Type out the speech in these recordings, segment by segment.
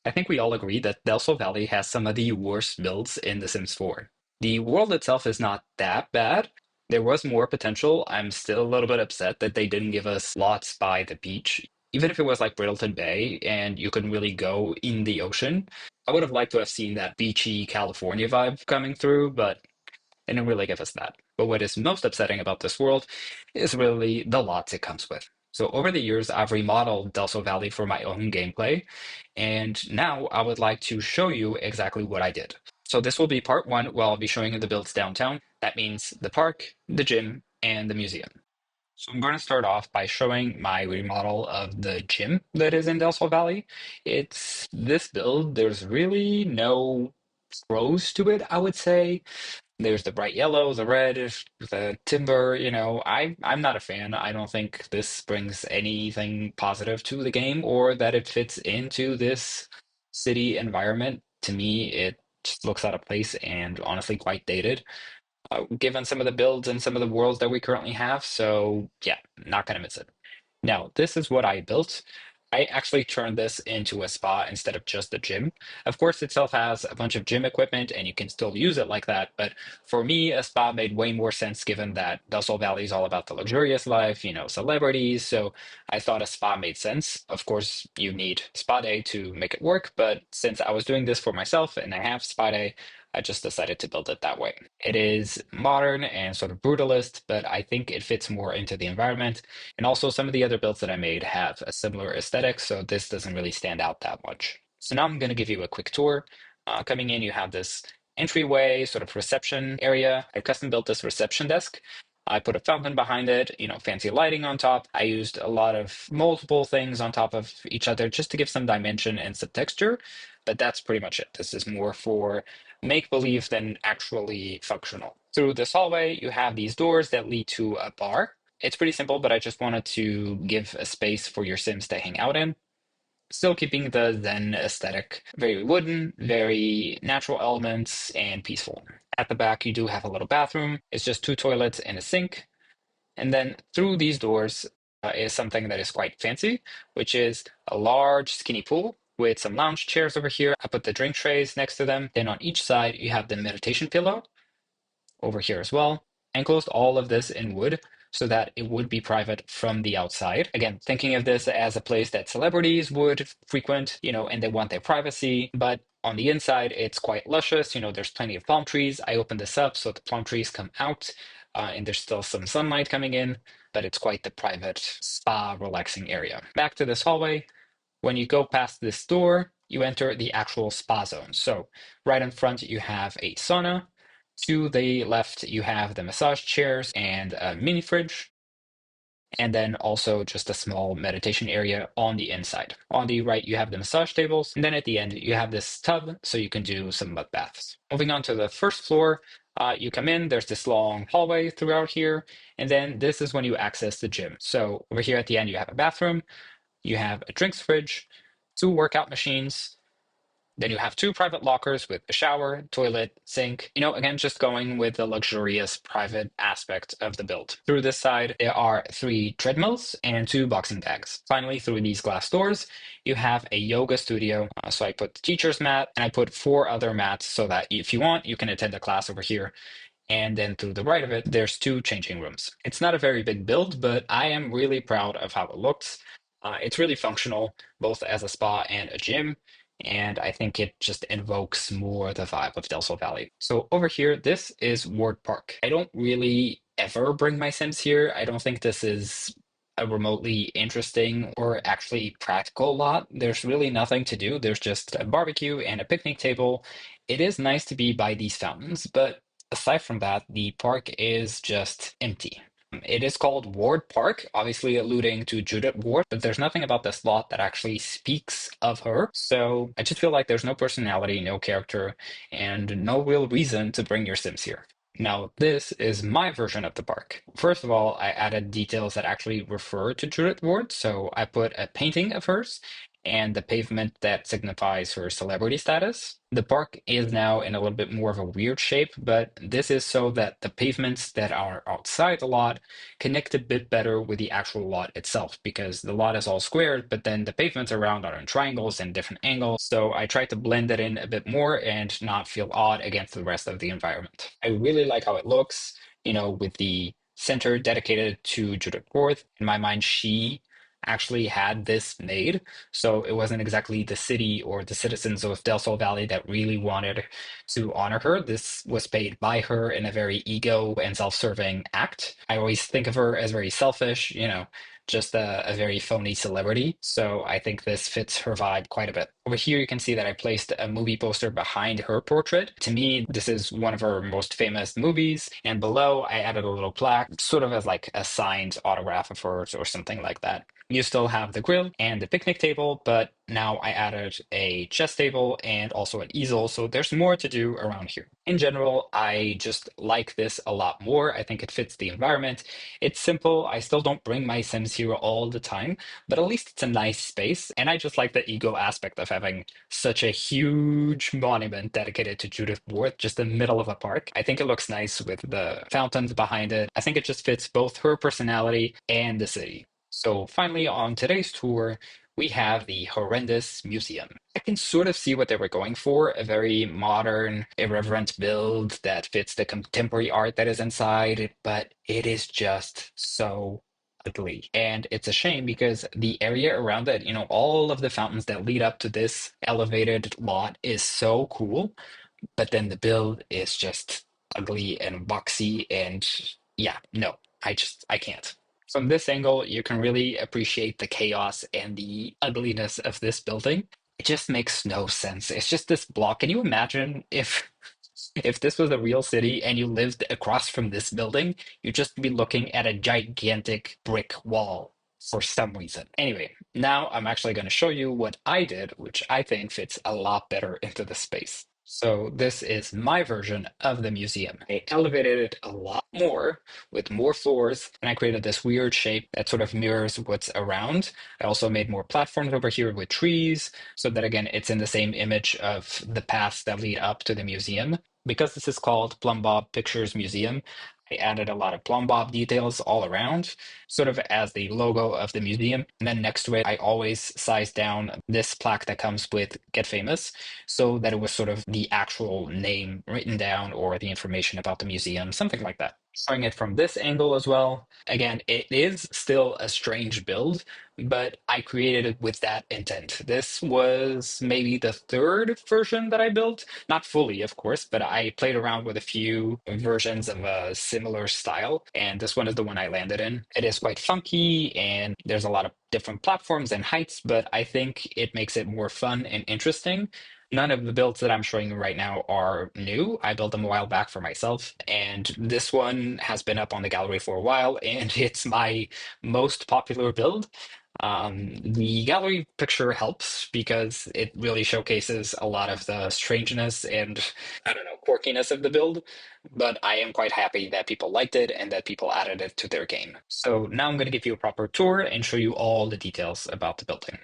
I think we all agree that Del Sol Valley has some of the worst builds in The Sims 4. The world itself is not that bad. There was more potential. I'm still a little bit upset that they didn't give us lots by the beach. Even if it was like Brittleton Bay and you couldn't really go in the ocean, I would have liked to have seen that beachy California vibe coming through, but they didn't really give us that. But what is most upsetting about this world is really the lots it comes with. So over the years, I've remodeled Delso Valley for my own gameplay, and now I would like to show you exactly what I did. So this will be part one, where I'll be showing you the builds downtown. That means the park, the gym, and the museum. So I'm going to start off by showing my remodel of the gym that is in Del Sol Valley. It's this build. There's really no pros to it, I would say. There's the bright yellow, the red, the timber. I'm not a fan. I don't think this brings anything positive to the game or that it fits into this city environment. To me, it just looks out of place and honestly quite dated, given some of the builds and some of the worlds that we currently have. So yeah, not gonna miss it. Now, this is what I built. I actually turned this into a spa instead of just a gym. Of course, itself has a bunch of gym equipment and you can still use it like that. But for me, a spa made way more sense given that Del Sol Valley is all about the luxurious life, celebrities. So I thought a spa made sense. Of course, you need spa day to make it work. But since I was doing this for myself and I have spa day, I just decided to build it that way. It is modern and sort of brutalist, but I think it fits more into the environment. And also, some of the other builds that I made have a similar aesthetic, so this doesn't really stand out that much. So now I'm going to give you a quick tour. Coming in, you have this entryway, sort of reception area. I custom built this reception desk. I put a fountain behind it, fancy lighting on top. I used a lot of multiple things on top of each other just to give some dimension and some texture, but that's pretty much it. This is more for make believe than actually functional. Through this hallway, you have these doors that lead to a bar. It's pretty simple, but I just wanted to give a space for your Sims to hang out in. Still keeping the Zen aesthetic. Very wooden, very natural elements, and peaceful. At the back, you do have a little bathroom. It's just two toilets and a sink. And then through these doors is something that is quite fancy, which is a large, skinny pool with some lounge chairs over here. I put the drink trays next to them. Then on each side, you have the meditation pillow over here as well. Enclosed all of this in wood so that it would be private from the outside. Again, thinking of this as a place that celebrities would frequent, and they want their privacy. But on the inside, it's quite luscious. There's plenty of palm trees. I opened this up so the palm trees come out, and there's still some sunlight coming in, but it's quite the private spa relaxing area. Back to this hallway. When you go past this door, you enter the actual spa zone. So right in front, you have a sauna. To the left, you have the massage chairs and a mini fridge, and then also just a small meditation area on the inside. On the right, you have the massage tables, and then at the end, you have this tub so you can do some mud baths. Moving on to the first floor, you come in, there's this long hallway throughout here, and then this is when you access the gym. So over here at the end, you have a bathroom, you have a drinks fridge, two workout machines. Then you have two private lockers with a shower, toilet, sink. Again, just going with the luxurious private aspect of the build. Through this side, there are three treadmills and two boxing bags. Finally, through these glass doors, you have a yoga studio. So I put the teacher's mat and I put four other mats so that if you want, you can attend a class over here. And then to the right of it, there's two changing rooms. It's not a very big build, but I am really proud of how it looks. It's really functional, both as a spa and a gym. And I think it just invokes more the vibe of Del Sol Valley. So over here, this is Ward Park. I don't really ever bring my Sims here. I don't think this is a remotely interesting or actually practical lot. There's really nothing to do. There's just a barbecue and a picnic table. It is nice to be by these fountains, but aside from that, the park is just empty. It is called Ward Park, obviously alluding to Judith Ward, but there's nothing about this lot that actually speaks of her. So I just feel like there's no personality, no character, and no real reason to bring your Sims here. Now, this is my version of the park. First of all, I added details that actually refer to Judith Ward. So I put a painting of hers and the pavement that signifies her celebrity status. The park is now in a little bit more of a weird shape, but this is so that the pavements that are outside the lot connect a bit better with the actual lot itself, because the lot is all squared, but then the pavements around are in triangles and different angles. So I tried to blend it in a bit more and not feel odd against the rest of the environment. I really like how it looks, with the center dedicated to Judith Fourth. In my mind, she actually had this made. So it wasn't exactly the city or the citizens of Del Sol Valley that really wanted to honor her. This was paid by her in a very ego and self-serving act. I always think of her as very selfish, just a very phony celebrity. So I think this fits her vibe quite a bit. Over here, you can see that I placed a movie poster behind her portrait. To me, this is one of her most famous movies. And below, I added a little plaque, sort of as like a signed autograph of hers or something like that. You still have the grill and the picnic table, but now I added a chess table and also an easel, so there's more to do around here. In general, I just like this a lot more. I think it fits the environment. It's simple. I still don't bring my Sims here all the time, but at least it's a nice space. And I just like the ego aspect of having such a huge monument dedicated to Judith Worth just in the middle of a park. I think it looks nice with the fountains behind it. I think it just fits both her personality and the city. So finally, on today's tour, we have the Horrendous Museum. I can sort of see what they were going for, a very modern, irreverent build that fits the contemporary art that is inside, but it is just so ugly. And it's a shame because the area around it, all of the fountains that lead up to this elevated lot is so cool, but then the build is just ugly and boxy and yeah, no, I can't. From this angle, you can really appreciate the chaos and the ugliness of this building. It just makes no sense. It's just this block. Can you imagine if this was a real city and you lived across from this building, you'd just be looking at a gigantic brick wall for some reason. Anyway, now I'm actually going to show you what I did, which I think fits a lot better into the space. So this is my version of the museum. I elevated it a lot more with more floors, and I created this weird shape that sort of mirrors what's around. I also made more platforms over here with trees, so that again, it's in the same image of the paths that lead up to the museum. Because this is called Plum Bob Pictures Museum, I added a lot of Plum Bob details all around, sort of as the logo of the museum. And then next to it, I always sized down this plaque that comes with Get Famous, so that it was sort of the actual name written down or the information about the museum, something like that. Showing it from this angle as well. Again, it is still a strange build, but I created it with that intent. This was maybe the third version that I built. Not fully, of course, but I played around with a few versions of a similar style, and this one is the one I landed in. It is quite funky, and there's a lot of different platforms and heights, but I think it makes it more fun and interesting. None of the builds that I'm showing you right now are new. I built them a while back for myself, and this one has been up on the gallery for a while, and it's my most popular build. The gallery picture helps because it really showcases a lot of the strangeness and, I don't know, quirkiness of the build, but I am quite happy that people liked it and that people added it to their game. So now I'm going to give you a proper tour and show you all the details about the building.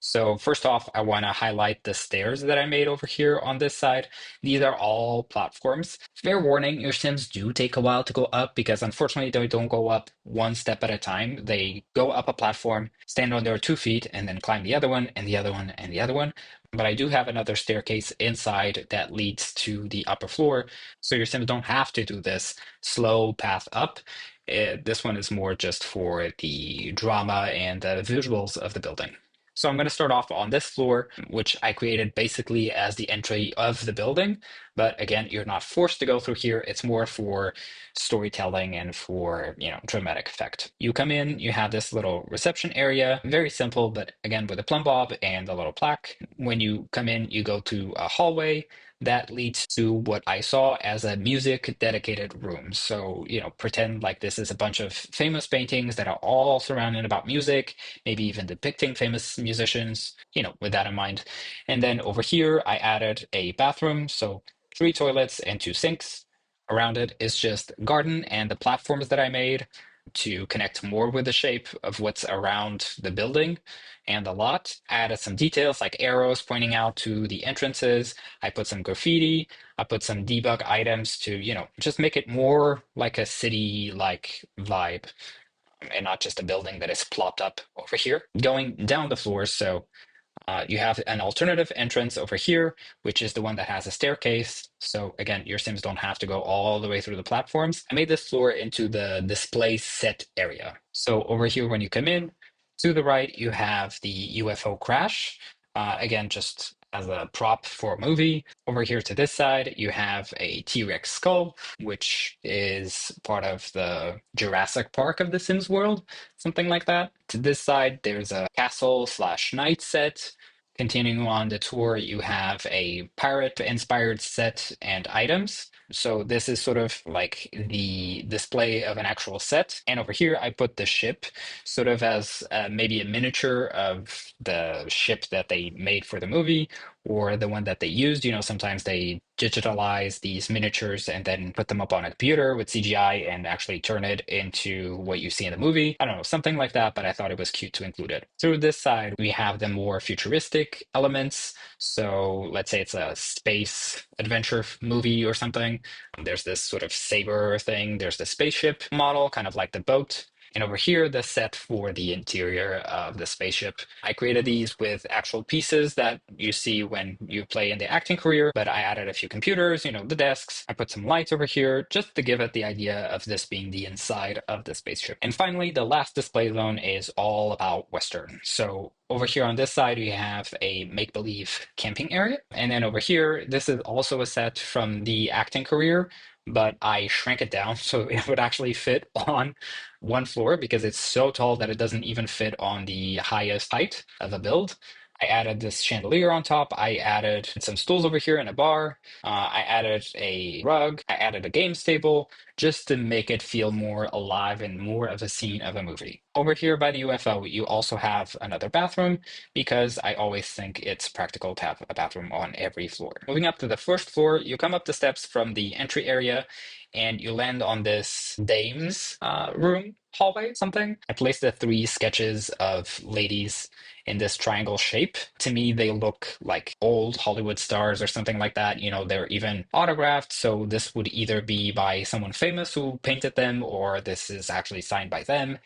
So first off, I want to highlight the stairs that I made over here on this side. These are all platforms. Fair warning, your Sims do take a while to go up because unfortunately they don't go up one step at a time. They go up a platform, stand on their 2 feet, and then climb the other one and the other one and the other one. But I do have another staircase inside that leads to the upper floor, so your Sims don't have to do this slow path up. This one is more just for the drama and the visuals of the building. So I'm going to start off on this floor, which I created basically as the entry of the building. But again, you're not forced to go through here. It's more for storytelling and for, dramatic effect. You come in, you have this little reception area, very simple, but again, with a plumb bob and a little plaque. When you come in, you go to a hallway that leads to what I saw as a music dedicated room. So, pretend like this is a bunch of famous paintings that are all surrounded about music, maybe even depicting famous musicians, with that in mind. And then over here, I added a bathroom. So 3 toilets and 2 sinks. Around it is just garden and the platforms that I made. to connect more with the shape of what's around the building and the lot. I added some details like arrows pointing out to the entrances. I put some graffiti. I put some debug items to, just make it more like a city-like vibe and not just a building that is plopped up over here. Going down the floors, so you have an alternative entrance over here, which is the one that has a staircase. So again, your Sims don't have to go all the way through the platforms. I made this floor into the display set area. So over here, when you come in, to the right, you have the UFO crash. Again, just as a prop for a movie. Over here to this side, you have a T-Rex skull, which is part of the Jurassic Park of the Sims world, something like that. To this side, there's a castle slash knight set. Continuing on the tour, you have a pirate-inspired set and items. So this is sort of like the display of an actual set. And over here, I put the ship sort of as maybe a miniature of the ship that they made for the movie or the one that they used. Sometimes they digitalize these miniatures and then put them up on a computer with CGI and actually turn it into what you see in the movie. I don't know, something like that, but I thought it was cute to include it. Through this side, we have the more futuristic elements. So let's say it's a space adventure movie or something. There's this sort of saber thing. There's the spaceship model, kind of like the boat. And over here, the set for the interior of the spaceship. I created these with actual pieces that you see when you play in the acting career, but I added a few computers, the desks. I put some lights over here just to give it the idea of this being the inside of the spaceship. And finally, the last display zone is all about Western. So over here on this side, we have a make-believe camping area. And then over here, this is also a set from the acting career, but I shrank it down so it would actually fit on one floor because it's so tall that it doesn't even fit on the highest height of a build. I added this chandelier on top. I added some stools over here and a bar. I added a rug. I added a games table just to make it feel more alive and more of a scene of a movie. Over here by the UFO, you also have another bathroom because I always think it's practical to have a bathroom on every floor. Moving up to the first floor, you come up the steps from the entry area and you land on this dame's room hallway something. I placed the three sketches of ladies in this triangle shape. To me, they look like old Hollywood stars or something like that. They're even autographed. So this would either be by someone famous who painted them, or this is actually signed by them.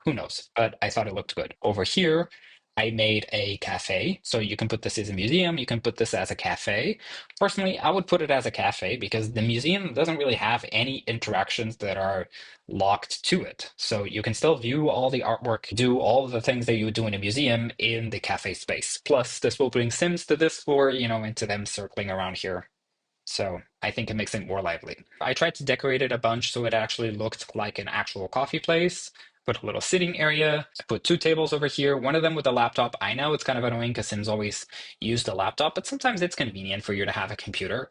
Who knows? But I thought it looked good. Over here, I made a cafe. So you can put this as a museum, you can put this as a cafe. Personally, I would put it as a cafe because the museum doesn't really have any interactions that are locked to it. So you can still view all the artwork, do all the things that you would do in a museum in the cafe space. Plus, this will bring Sims to this floor, into them circling around here. So I think it makes it more lively. I tried to decorate it a bunch so it actually looked like an actual coffee place. Put a little sitting area. I put two tables over here, one of them with a laptop. I know it's kind of annoying because Sims always use the laptop, but sometimes it's convenient for you to have a computer.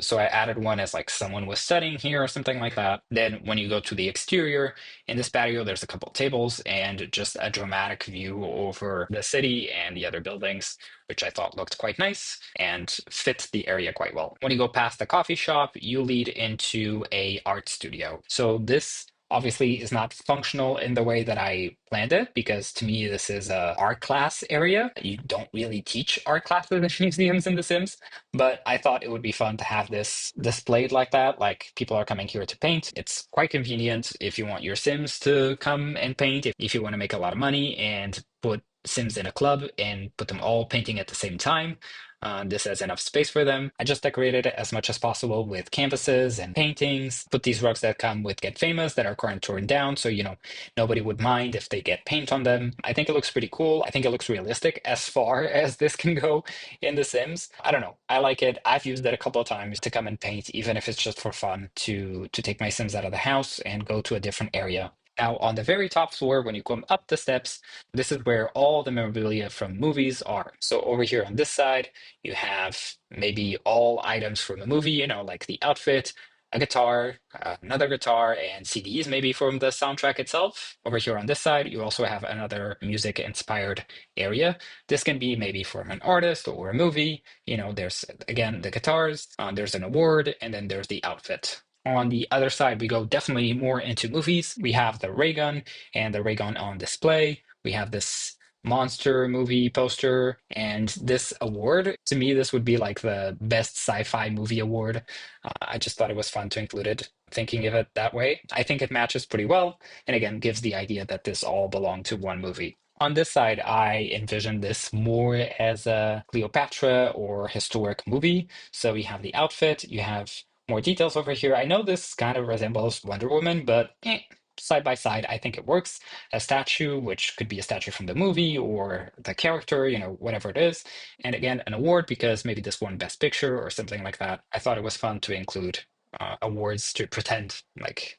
So I added one as like someone was studying here or something like that. Then when you go to the exterior, in this patio, there's a couple tables and just a dramatic view over the city and the other buildings, which I thought looked quite nice and fit the area quite well. When you go past the coffee shop, you lead into a art studio. So this obviously is not functional in the way that I planned it because to me this is a art class area. You don't really teach art classes in museums in The Sims, but I thought it would be fun to have this displayed like that. Like people are coming here to paint. It's quite convenient if you want your Sims to come and paint, if you want to make a lot of money and put Sims in a club and put them all painting at the same time. This has enough space for them. I just decorated it as much as possible with canvases and paintings. Put these rugs that come with Get Famous that are currently torn down, so nobody would mind if they get paint on them. I think it looks pretty cool. I think it looks realistic as far as this can go in The Sims. I don't know. I like it. I've used it a couple of times to come and paint, even if it's just for fun, to take my Sims out of the house and go to a different area. Now, on the very top floor, when you come up the steps, this is where all the memorabilia from movies are. So over here on this side, you have maybe all items from the movie, like the outfit, a guitar, another guitar, and CDs maybe from the soundtrack itself. Over here on this side, you also have another music-inspired area. This can be maybe from an artist or a movie. There's, again, the guitars, there's an award, and then there's the outfit. On the other side, we go definitely more into movies. We have the ray gun and the ray gun on display. We have this monster movie poster and this award. To me, this would be like the best sci-fi movie award. I just thought it was fun to include it, thinking of it that way. I think it matches pretty well, and again, gives the idea that this all belonged to one movie. On this side, I envision this more as a Cleopatra or historic movie. So you have the outfit, you have more details over here. I know this kind of resembles Wonder Woman, but side by side, I think it works. A statue, which could be a statue from the movie or the character, whatever it is. And again, an award because maybe this won Best Picture or something like that. I thought it was fun to include awards to pretend like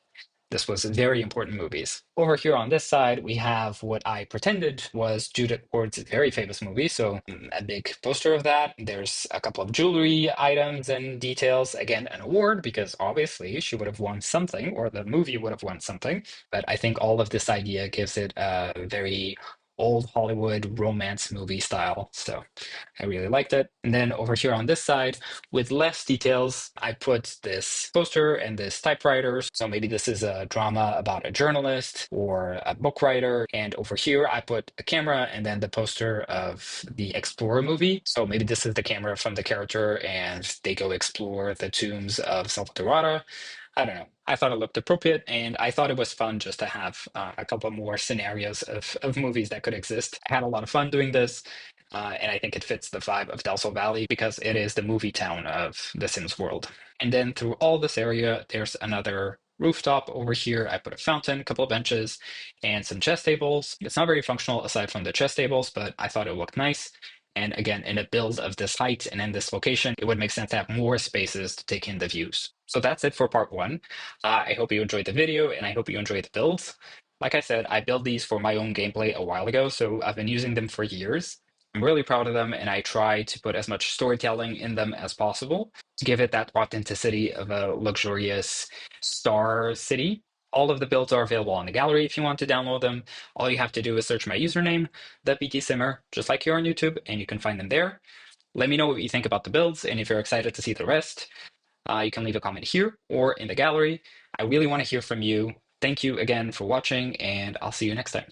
this was very important movies. Over here on this side, we have what I pretended was Judith Ward's very famous movie. So a big poster of that. There's a couple of jewelry items and details. Again, an award because obviously she would have won something or the movie would have won something. But I think all of this idea gives it a very old Hollywood romance movie style. So I really liked it. And then over here on this side, with less details, I put this poster and this typewriter. So maybe this is a drama about a journalist or a book writer. And over here, I put a camera and then the poster of the Explorer movie. So maybe this is the camera from the character and they go explore the tombs of Salvatore. I don't know. I thought it looked appropriate, and I thought it was fun just to have a couple more scenarios of movies that could exist. I had a lot of fun doing this, and I think it fits the vibe of Delso Valley because it is the movie town of the Sims world. And then through all this area, there's another rooftop over here. I put a fountain, a couple of benches, and some chess tables. It's not very functional aside from the chess tables, but I thought it looked nice. And again, in a build of this height and in this location, it would make sense to have more spaces to take in the views. So that's it for part one. I hope you enjoyed the video and I hope you enjoyed the builds. Like I said, I built these for my own gameplay a while ago, so I've been using them for years. I'm really proud of them, and I try to put as much storytelling in them as possible to give it that authenticity of a luxurious star city. All of the builds are available on the gallery if you want to download them. All you have to do is search my username, the PT Simmer, just like here on YouTube, and you can find them there. Let me know what you think about the builds, and if you're excited to see the rest, you can leave a comment here or in the gallery. I really want to hear from you. Thank you again for watching, and I'll see you next time.